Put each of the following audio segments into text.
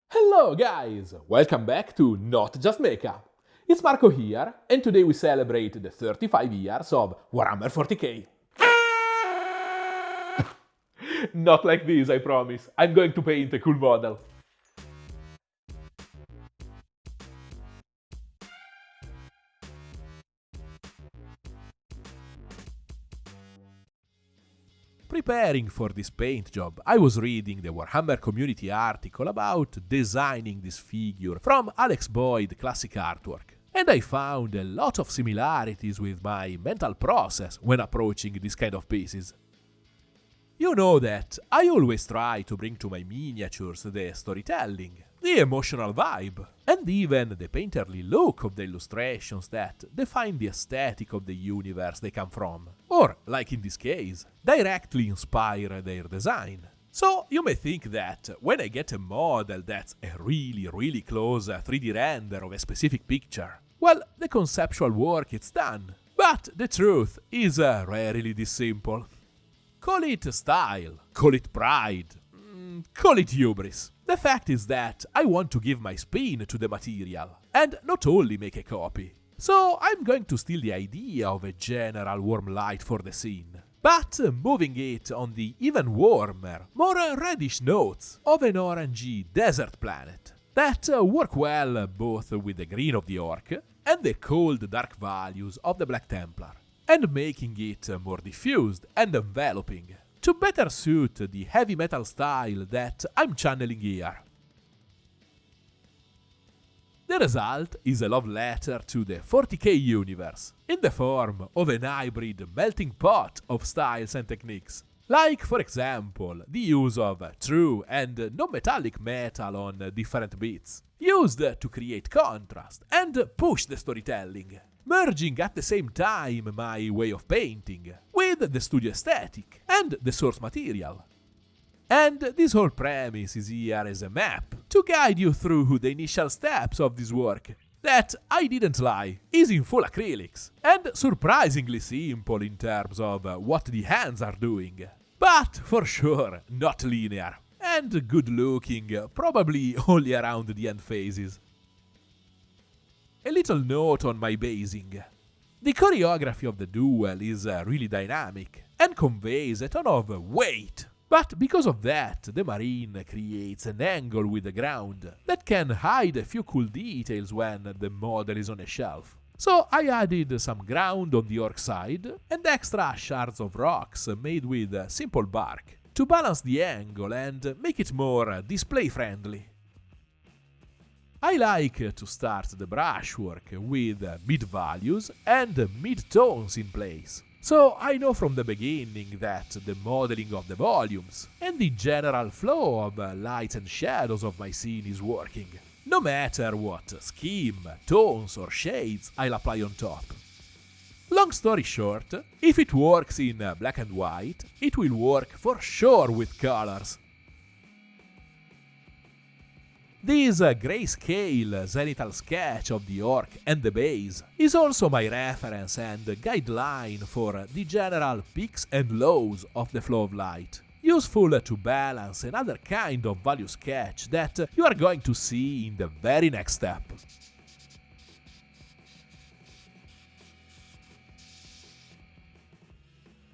Hello guys! Welcome back to Not Just Makeup. It's Marco here, and today we celebrate the 35 years of Warhammer 40k. Not like this, I promise. I'm going to paint a cool model. Preparing for this paint job, I was reading the Warhammer community article about designing this figure from Alex Boyd classic artwork, and I found a lot of similarities with my mental process when approaching this kind of pieces. You know that I always try to bring to my miniatures the storytelling, the emotional vibe, and even the painterly look of the illustrations that define the aesthetic of the universe they come from, or, like in this case, directly inspire their design. So you may think that when I get a model that's a really close 3D render of a specific picture, well, the conceptual work is done. But the truth is rarely this simple. Call it style, call it pride, call it hubris. The fact is that I want to give my spin to the material, and not only make a copy. So I'm going to steal the idea of a general warm light for the scene, but moving it on the even warmer, more reddish notes of an orangey desert planet that work well both with the green of the orc and the cold dark values of the Black Templar, and making it more diffused and enveloping, to better suit the heavy metal style that I'm channeling here. The result is a love letter to the 40k universe, in the form of an hybrid melting pot of styles and techniques, like for example the use of true and non-metallic metal on different bits, used to create contrast and push the storytelling, merging at the same time my way of painting with the studio aesthetic and the source material. And this whole premise is here as a map to guide you through the initial steps of this work that, I didn't lie, is in full acrylics and surprisingly simple in terms of what the hands are doing, but for sure not linear and good looking probably only around the end phases. A little note on my basing. The choreography of the duel is really dynamic and conveys a ton of weight, but because of that the Marine creates an angle with the ground that can hide a few cool details when the model is on a shelf. So I added some ground on the orc side and extra shards of rocks made with simple bark to balance the angle and make it more display friendly. I like to start the brushwork with mid values and mid tones in place, so I know from the beginning that the modeling of the volumes and the general flow of lights and shadows of my scene is working, no matter what scheme, tones or shades I'll apply on top. Long story short, if it works in black and white, it will work for sure with colors. This grayscale zenithal sketch of the orc and the base is also my reference and guideline for the general peaks and lows of the flow of light, useful to balance another kind of value sketch that you are going to see in the very next step.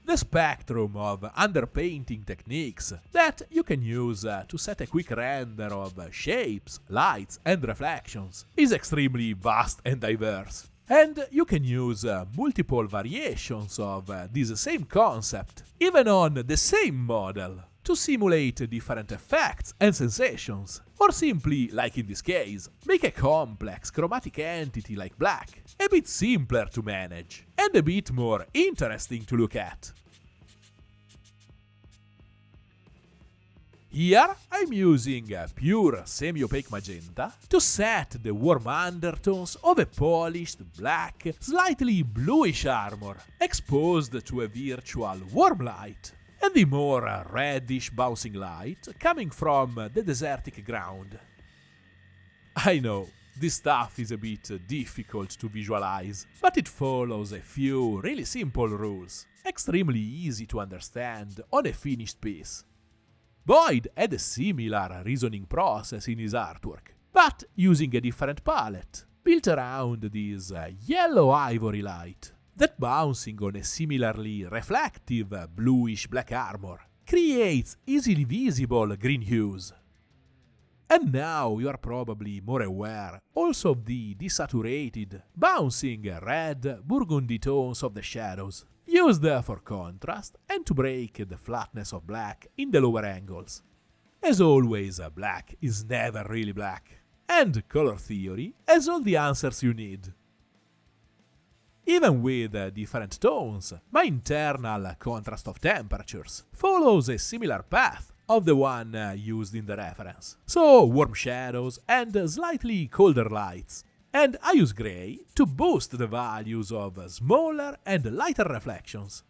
The spectrum of underpainting techniques that you can use to set a quick render of shapes, lights and reflections is extremely vast and diverse, and you can use multiple variations of this same concept, even on the same model, to simulate different effects and sensations, or simply, like in this case, make a complex chromatic entity like black a bit simpler to manage and a bit more interesting to look at. Here I'm using pure semi-opaque magenta to set the warm undertones of a polished black, slightly bluish armor exposed to a virtual warm light, and the more reddish bouncing light coming from the desertic ground. I know, this stuff is a bit difficult to visualize, but it follows a few really simple rules, extremely easy to understand on a finished piece. Boyd had a similar reasoning process in his artwork, but using a different palette, built around this yellow ivory light that, bouncing on a similarly reflective bluish black armor, creates easily visible green hues. And now you are probably more aware also of the desaturated, bouncing red burgundy tones of the shadows, used for contrast and to break the flatness of black in the lower angles. As always, black is never really black, and color theory has all the answers you need. Even with different tones, my internal contrast of temperatures follows a similar path of the one used in the reference. So warm shadows and slightly colder lights. And I use grey to boost the values of smaller and lighter reflections.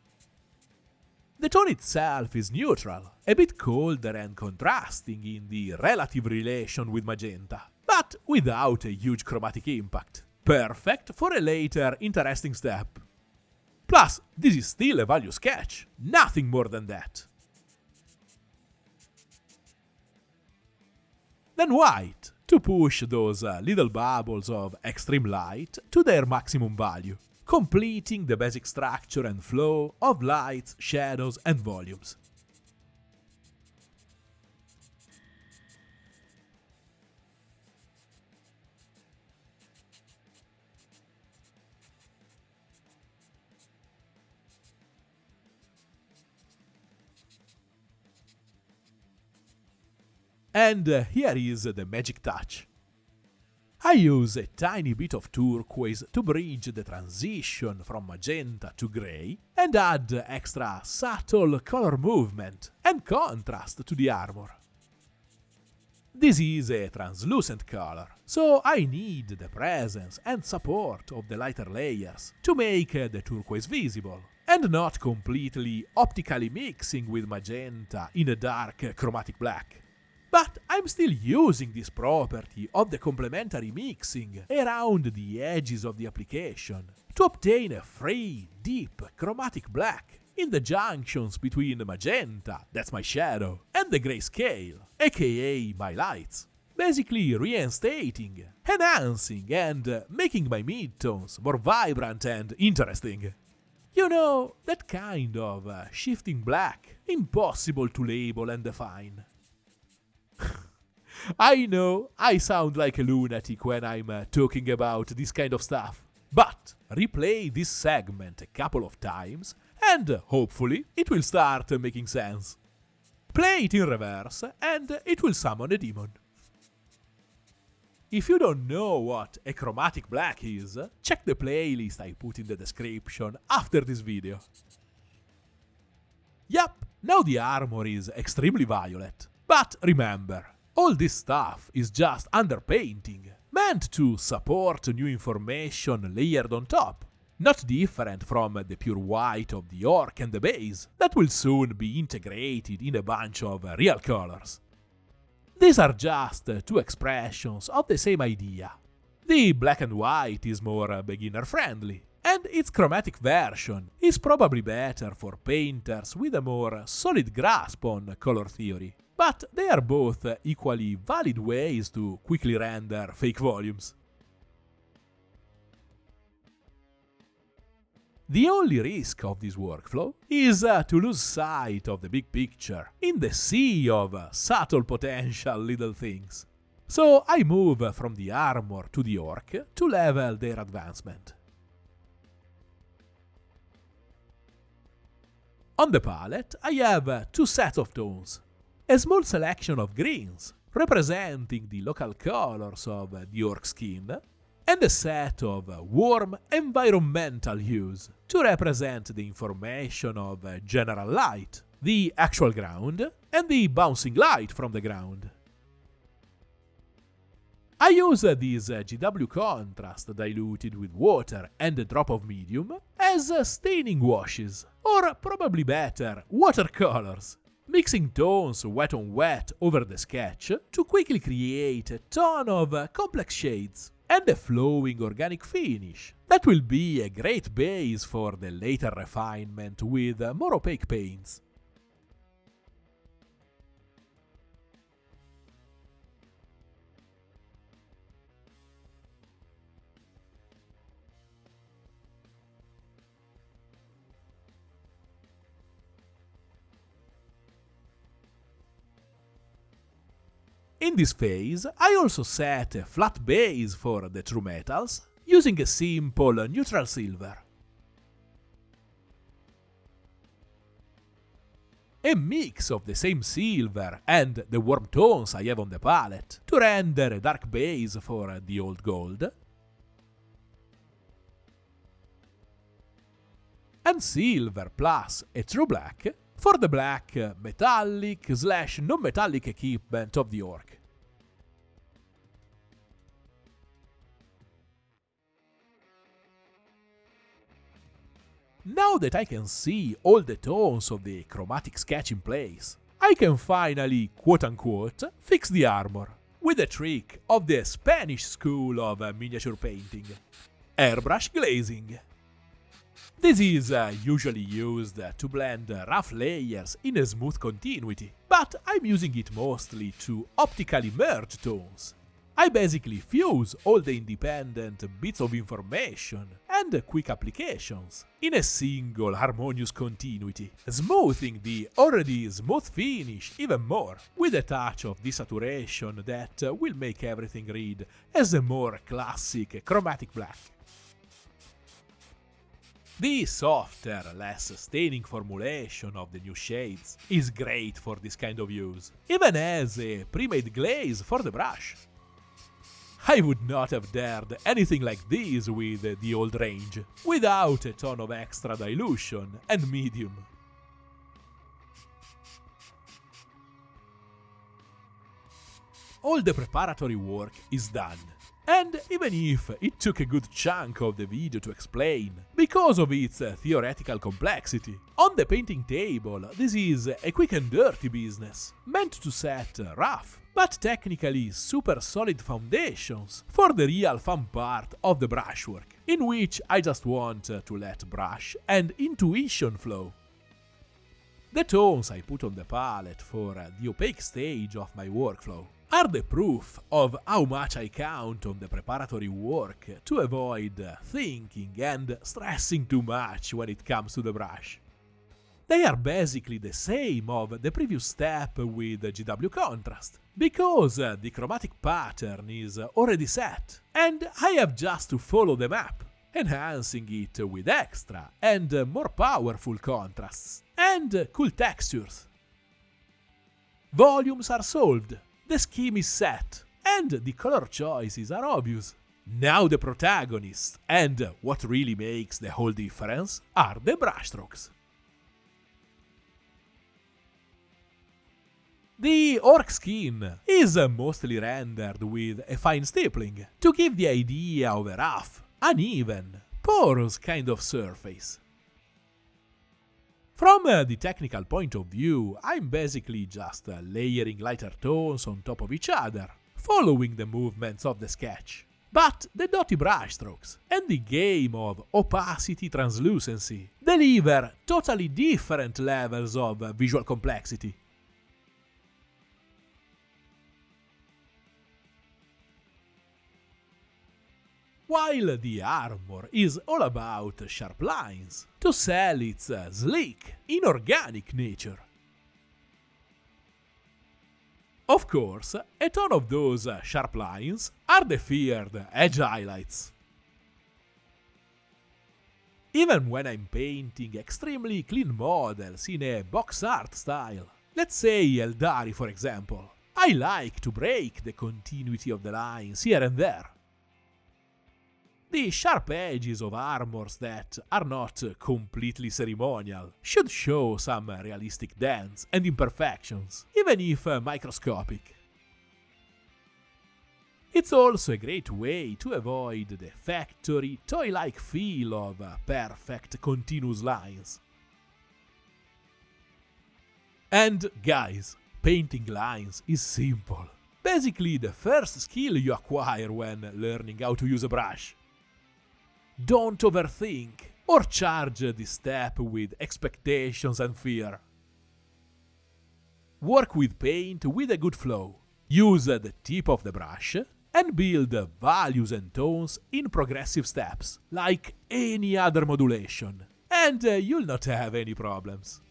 The tone itself is neutral, a bit colder and contrasting in the relative relation with magenta, but without a huge chromatic impact. Perfect for a later interesting step. Plus, this is still a value sketch, nothing more than that. Then white, to push those little bubbles of extreme light to their maximum value, completing the basic structure and flow of lights, shadows, and volumes. And here is the magic touch. I use a tiny bit of turquoise to bridge the transition from magenta to grey and add extra subtle color movement and contrast to the armor. This is a translucent color, so I need the presence and support of the lighter layers to make the turquoise visible, and not completely optically mixing with magenta in a dark chromatic black. But I'm still using this property of the complementary mixing around the edges of the application to obtain a free, deep chromatic black in the junctions between magenta, that's my shadow, and the grayscale, aka my lights, basically reinstating, enhancing, and making my midtones more vibrant and interesting. You know, that kind of shifting black, impossible to label and define. I know I sound like a lunatic when I'm talking about this kind of stuff, but replay this segment a couple of times and hopefully it will start making sense. Play it in reverse and it will summon a demon. If you don't know what a chromatic black is, check the playlist I put in the description after this video. Yup, now the armor is extremely violet. But remember, all this stuff is just underpainting, meant to support new information layered on top, not different from the pure white of the orc and the base that will soon be integrated in a bunch of real colors. These are just two expressions of the same idea. The black and white is more beginner friendly, and its chromatic version is probably better for painters with a more solid grasp on color theory. But they are both equally valid ways to quickly render fake volumes. The only risk of this workflow is to lose sight of the big picture in the sea of subtle potential little things. So I move from the armor to the orc to level their advancement. On the palette I have two sets of tones. A small selection of greens, representing the local colors of the orc skin, and a set of warm environmental hues to represent the information of general light, the actual ground, and the bouncing light from the ground. I use this GW contrast diluted with water and a drop of medium as staining washes, or probably better, watercolors, mixing tones wet on wet over the sketch to quickly create a ton of complex shades and a flowing organic finish that will be a great base for the later refinement with more opaque paints. In this phase, I also set a flat base for the true metals, using a simple neutral silver. A mix of the same silver and the warm tones I have on the palette to render a dark base for the old gold, and silver plus a true black for the black metallic/non-metallic equipment of the orc. Now that I can see all the tones of the chromatic sketch in place, I can finally, quote-unquote, fix the armor, with the trick of the Spanish school of miniature painting, airbrush glazing. This is usually used to blend rough layers in a smooth continuity, but I'm using it mostly to optically merge tones. I basically fuse all the independent bits of information and quick applications in a single harmonious continuity, smoothing the already smooth finish even more, with a touch of desaturation that will make everything read as a more classic chromatic black. The softer, less staining formulation of the new shades is great for this kind of use, even as a pre-made glaze for the brush. I would not have dared anything like this with the old range, without a ton of extra dilution and medium. All the preparatory work is done, and even if it took a good chunk of the video to explain, because of its theoretical complexity, on the painting table this is a quick and dirty business, meant to set rough, but technically super solid foundations for the real fun part of the brushwork, in which I just want to let brush and intuition flow. The tones I put on the palette for the opaque stage of my workflow are the proof of how much I count on the preparatory work to avoid thinking and stressing too much when it comes to the brush. They are basically the same of the previous step with GW contrast, because the chromatic pattern is already set, and I have just to follow the map, enhancing it with extra and more powerful contrasts, and cool textures. Volumes are solved, the scheme is set, and the color choices are obvious. Now the protagonists, and what really makes the whole difference, are the brushstrokes. The orc skin is mostly rendered with a fine stippling, to give the idea of a rough, uneven, porous kind of surface. From the technical point of view, I'm basically just layering lighter tones on top of each other, following the movements of the sketch. But the dotty brushstrokes and the game of opacity translucency deliver totally different levels of visual complexity. While the armor is all about sharp lines, to sell its sleek, inorganic nature. Of course, a ton of those sharp lines are the feared edge highlights. Even when I'm painting extremely clean models in a box art style, let's say Eldari for example, I like to break the continuity of the lines here and there. The sharp edges of armors that are not completely ceremonial should show some realistic dents and imperfections, even if microscopic. It's also a great way to avoid the factory, toy-like feel of perfect continuous lines. And guys, painting lines is simple. Basically the first skill you acquire when learning how to use a brush. Don't overthink or charge this step with expectations and fear. Work with paint with a good flow. Use the tip of the brush and build values and tones in progressive steps, like any other modulation, and you'll not have any problems.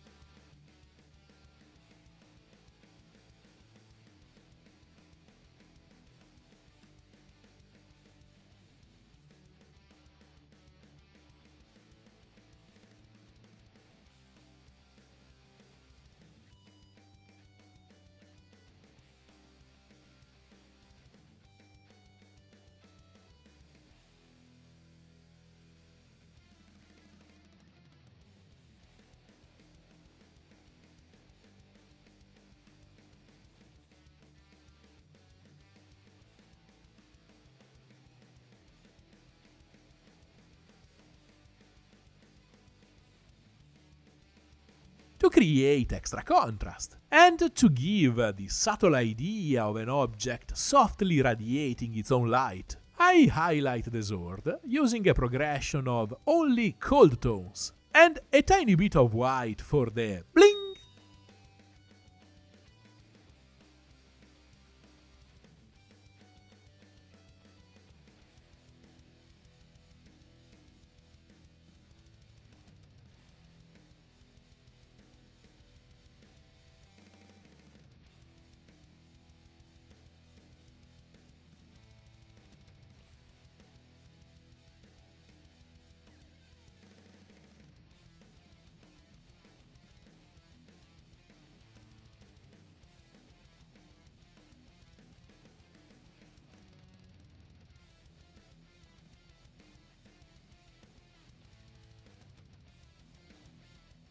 create extra contrast, and to give the subtle idea of an object softly radiating its own light. I highlight the sword using a progression of only cold tones, and a tiny bit of white for the bling.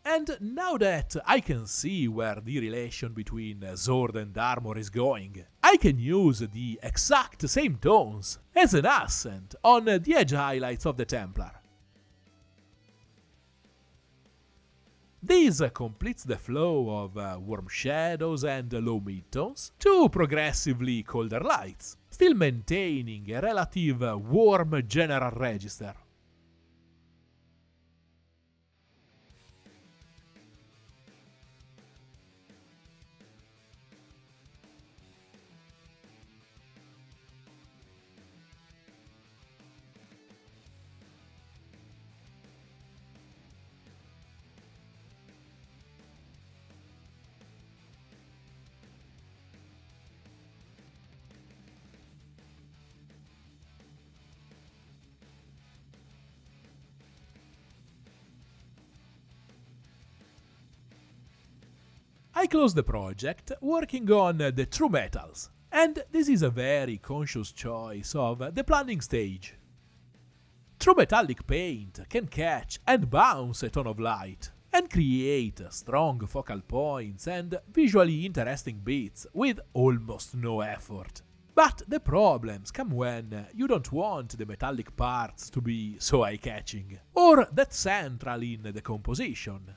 And now that I can see where the relation between sword and armor is going, I can use the exact same tones as an accent on the edge highlights of the Templar. This completes the flow of warm shadows and low midtones to progressively colder lights, still maintaining a relative warm general register. I close the project working on the true metals, and this is a very conscious choice of the planning stage. True metallic paint can catch and bounce a ton of light, and create strong focal points and visually interesting bits with almost no effort. But the problems come when you don't want the metallic parts to be so eye-catching, or that central in the composition.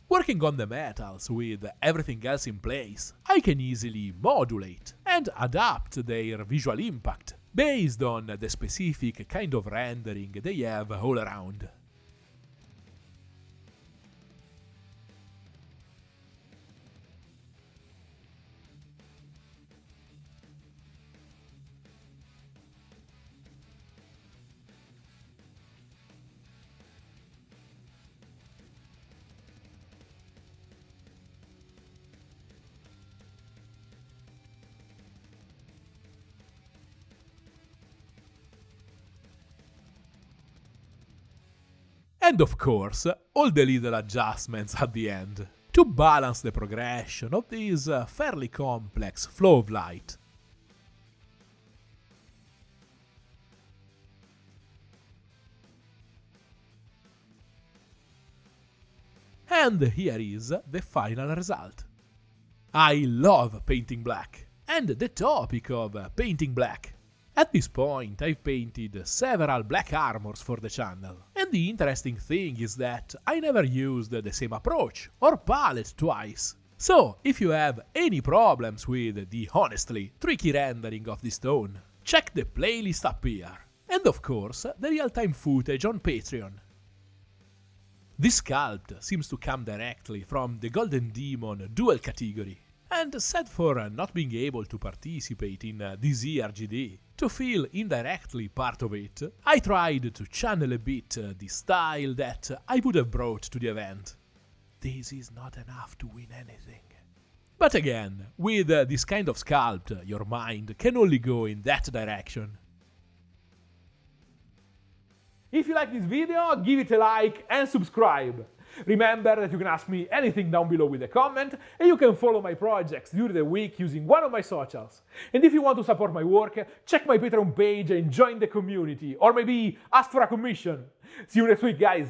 Working on the metals with everything else in place, I can easily modulate and adapt their visual impact based on the specific kind of rendering they have all around. And of course, all the little adjustments at the end, to balance the progression of this fairly complex flow of light. And here is the final result. I love painting black, and the topic of painting black. At this point I've painted several black armors for the channel, and the interesting thing is that I never used the same approach or palette twice. So if you have any problems with the honestly tricky rendering of this stone, check the playlist up here, and of course the real-time footage on Patreon. This sculpt seems to come directly from the Golden Demon dual category, and sad for not being able to participate in this year GD, to feel indirectly part of it, I tried to channel a bit the style that I would have brought to the event. This is not enough to win anything. But again, with this kind of sculpt, your mind can only go in that direction. If you like this video, give it a like and subscribe. Remember that you can ask me anything down below with a comment, and you can follow my projects during the week using one of my socials. And if you want to support my work, check my Patreon page and join the community, or maybe ask for a commission. See you next week, guys!